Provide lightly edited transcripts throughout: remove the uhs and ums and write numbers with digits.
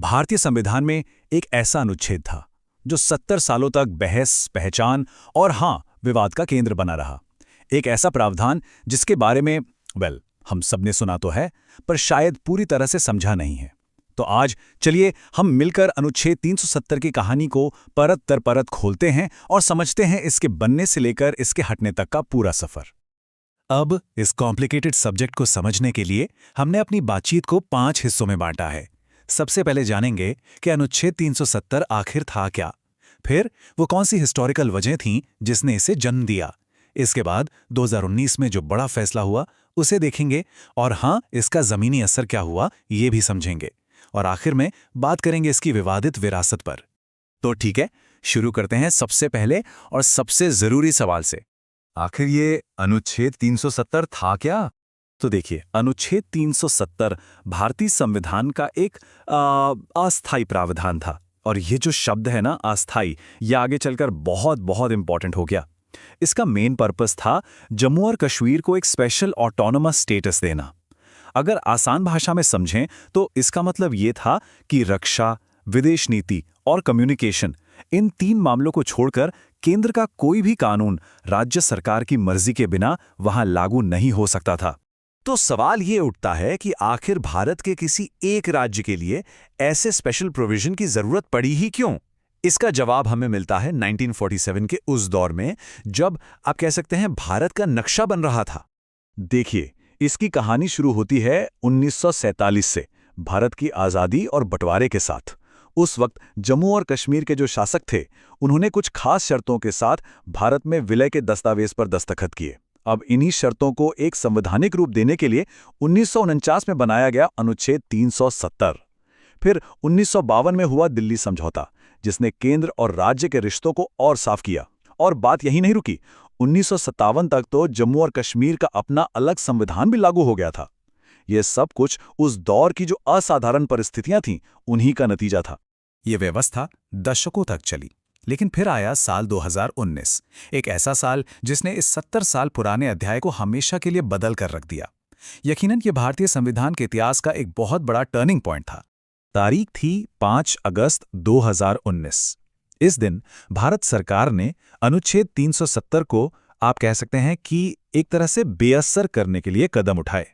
भारतीय संविधान में एक ऐसा अनुच्छेद था जो 70 सालों तक बहस, पहचान और विवाद का केंद्र बना रहा। एक ऐसा प्रावधान जिसके बारे में हम सबने सुना तो है, पर शायद पूरी तरह से समझा नहीं है। तो आज चलिए हम मिलकर अनुच्छेद 370 की कहानी को परत दर परत खोलते हैं और समझते हैं इसके बनने से लेकर इसके हटने तक का पूरा सफर। अब इस कॉम्प्लिकेटेड सब्जेक्ट को समझने के लिए हमने अपनी बातचीत को 5 हिस्सों में बांटा है। सबसे पहले जानेंगे कि अनुच्छेद 370 आखिर था क्या, फिर वो कौन सी हिस्टोरिकल वजह थीं जिसने इसे जन्म दिया। इसके बाद 2019 में जो बड़ा फैसला हुआ उसे देखेंगे और इसका जमीनी असर क्या हुआ ये भी समझेंगे। और आखिर में बात करेंगे इसकी विवादित विरासत पर। तो ठीक है, शुरू करते हैं सबसे पहले और सबसे जरूरी सवाल से। आखिर ये अनुच्छेद 370 था क्या? तो देखिए, अनुच्छेद 370 भारतीय संविधान का एक अस्थायी प्रावधान था। और ये जो शब्द है ना, अस्थायी, ये आगे चलकर बहुत बहुत इंपॉर्टेंट हो गया। इसका मेन पर्पस था जम्मू और कश्मीर को एक स्पेशल ऑटोनोमस स्टेटस देना। अगर आसान भाषा में समझें तो इसका मतलब ये था कि रक्षा, विदेश नीति और कम्युनिकेशन, इन 3 मामलों को छोड़कर केंद्र का कोई भी कानून राज्य सरकार की मर्जी के बिना वहां लागू नहीं हो सकता था। तो सवाल ये उठता है कि आखिर भारत के किसी एक राज्य के लिए ऐसे स्पेशल प्रोविजन की जरूरत पड़ी ही क्यों? इसका जवाब हमें मिलता है 1947 के उस दौर में, जब आप कह सकते हैं भारत का नक्शा बन रहा था। देखिए, इसकी कहानी शुरू होती है 1947 से, भारत की आज़ादी और बंटवारे के साथ। उस वक्त जम्मू और कश्मीर के जो शासक थे, उन्होंने कुछ खास शर्तों के साथ भारत में विलय के दस्तावेज पर दस्तखत किए। अब इन्हीं शर्तों को एक संवैधानिक रूप देने के लिए 1949 में बनाया गया अनुच्छेद 370। फिर 1952 में हुआ दिल्ली समझौता, जिसने केंद्र और राज्य के रिश्तों को और साफ किया। और बात यही नहीं रुकी, 1957 तक तो जम्मू और कश्मीर का अपना अलग संविधान भी लागू हो गया था। यह सब कुछ उस दौर की जो असाधारण परिस्थितियां थीं, उन्हीं का नतीजा था। ये व्यवस्था दशकों तक चली, लेकिन फिर आया साल 2019, एक ऐसा साल जिसने इस 70 साल पुराने अध्याय को हमेशा के लिए बदल कर रख दिया। यकीनन ये भारतीय संविधान के इतिहास का एक बहुत बड़ा टर्निंग पॉइंट था। तारीख थी 5 अगस्त 2019। इस दिन भारत सरकार ने अनुच्छेद 370 को, आप कह सकते हैं कि एक तरह से बेअसर करने के लिए कदम उठाए।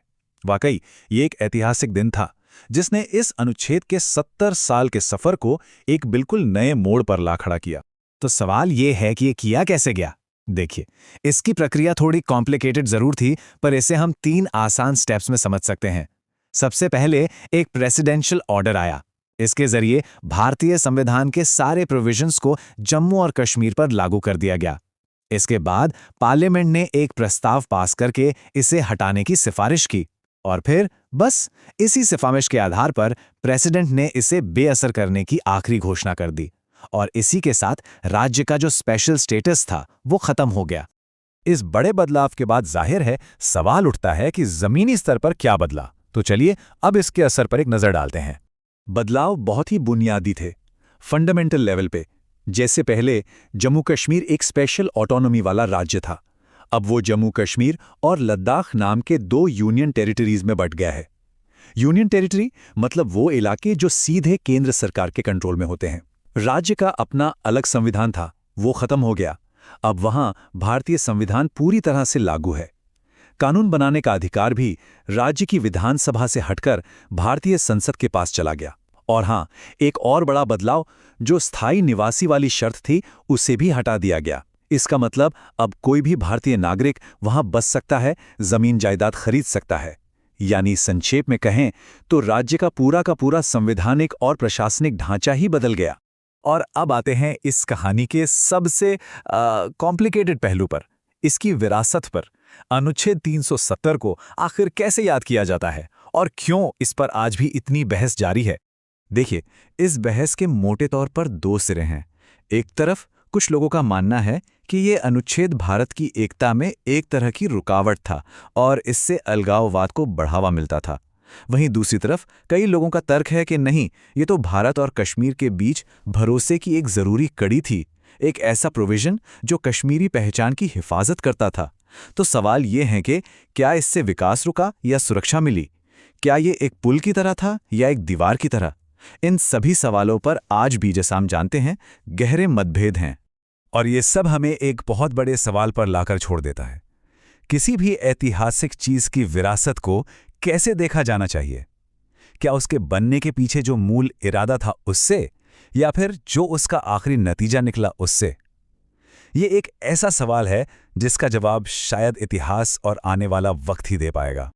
वाकई ये एक ऐतिहासिक दिन था जिसने इस अनुच्छेद के 70 साल के सफर को एक बिल्कुल नए मोड़ पर ला खड़ा किया। तो सवाल ये है कि ये किया कैसे गया? देखिए, इसकी प्रक्रिया थोड़ी कॉम्प्लिकेटेड जरूर थी, पर इसे हम 3 आसान स्टेप्स में समझ सकते हैं। सबसे पहले एक प्रेसिडेंशियल ऑर्डर आया। इसके जरिए भारतीय संविधान के सारे प्रोविजंस को जम्मू और कश्मीर पर लागू कर दिया गया। इसके बाद पार्लियामेंट ने एक प्रस्ताव पास करके इसे हटाने की सिफारिश की, और फिर बस इसी सिफारिश के आधार पर प्रेसिडेंट ने इसे बेअसर करने की आखिरी घोषणा कर दी। और इसी के साथ राज्य का जो स्पेशल स्टेटस था वो खत्म हो गया। इस बड़े बदलाव के बाद जाहिर है सवाल उठता है कि जमीनी स्तर पर क्या बदला। तो चलिए अब इसके असर पर एक नजर डालते हैं। बदलाव बहुत ही बुनियादी थे, फंडामेंटल लेवल पे। जैसे पहले जम्मू कश्मीर एक स्पेशल ऑटोनॉमी वाला राज्य था, अब वो जम्मू कश्मीर और लद्दाख नाम के 2 यूनियन टेरिटरीज में बंट गया है। यूनियन टेरिटरी मतलब वो इलाके जो सीधे केंद्र सरकार के कंट्रोल में होते हैं। राज्य का अपना अलग संविधान था, वो खत्म हो गया। अब वहां भारतीय संविधान पूरी तरह से लागू है। कानून बनाने का अधिकार भी राज्य की विधानसभा से हटकर भारतीय संसद के पास चला गया। और एक और बड़ा बदलाव, जो स्थायी निवासी वाली शर्त थी, उसे भी हटा दिया गया। इसका मतलब अब कोई भी भारतीय नागरिक वहां बस सकता है, जमीन जायदाद खरीद सकता है। यानी संक्षेप में कहें तो राज्य का पूरा संवैधानिक और प्रशासनिक ढांचा ही बदल गया। और अब आते हैं इस कहानी के सबसे कॉम्प्लिकेटेड पहलू पर, इसकी विरासत पर। अनुच्छेद 370 को आखिर कैसे याद किया जाता है और क्यों इस पर आज भी इतनी बहस जारी है? देखिए, इस बहस के मोटे तौर पर 2 सिरे हैं। एक तरफ कुछ लोगों का मानना है कि ये अनुच्छेद भारत की एकता में एक तरह की रुकावट था और इससे अलगाववाद को बढ़ावा मिलता था। वहीं दूसरी तरफ कई लोगों का तर्क है कि नहीं, ये तो भारत और कश्मीर के बीच भरोसे की एक जरूरी कड़ी थी, एक ऐसा प्रोविजन जो कश्मीरी पहचान की हिफाजत करता था। तो सवाल ये है कि क्या इससे विकास रुका या सुरक्षा मिली? क्या ये एक पुल की तरह था या एक दीवार की तरह? इन सभी सवालों पर आज भी, जैसा हम जानते हैं, गहरे मतभेद हैं। और ये सब हमें एक बहुत बड़े सवाल पर लाकर छोड़ देता है। किसी भी ऐतिहासिक चीज की विरासत को कैसे देखा जाना चाहिए? क्या उसके बनने के पीछे जो मूल इरादा था उससे, या फिर जो उसका आखिरी नतीजा निकला उससे? ये एक ऐसा सवाल है जिसका जवाब शायद इतिहास और आने वाला वक्त ही दे पाएगा।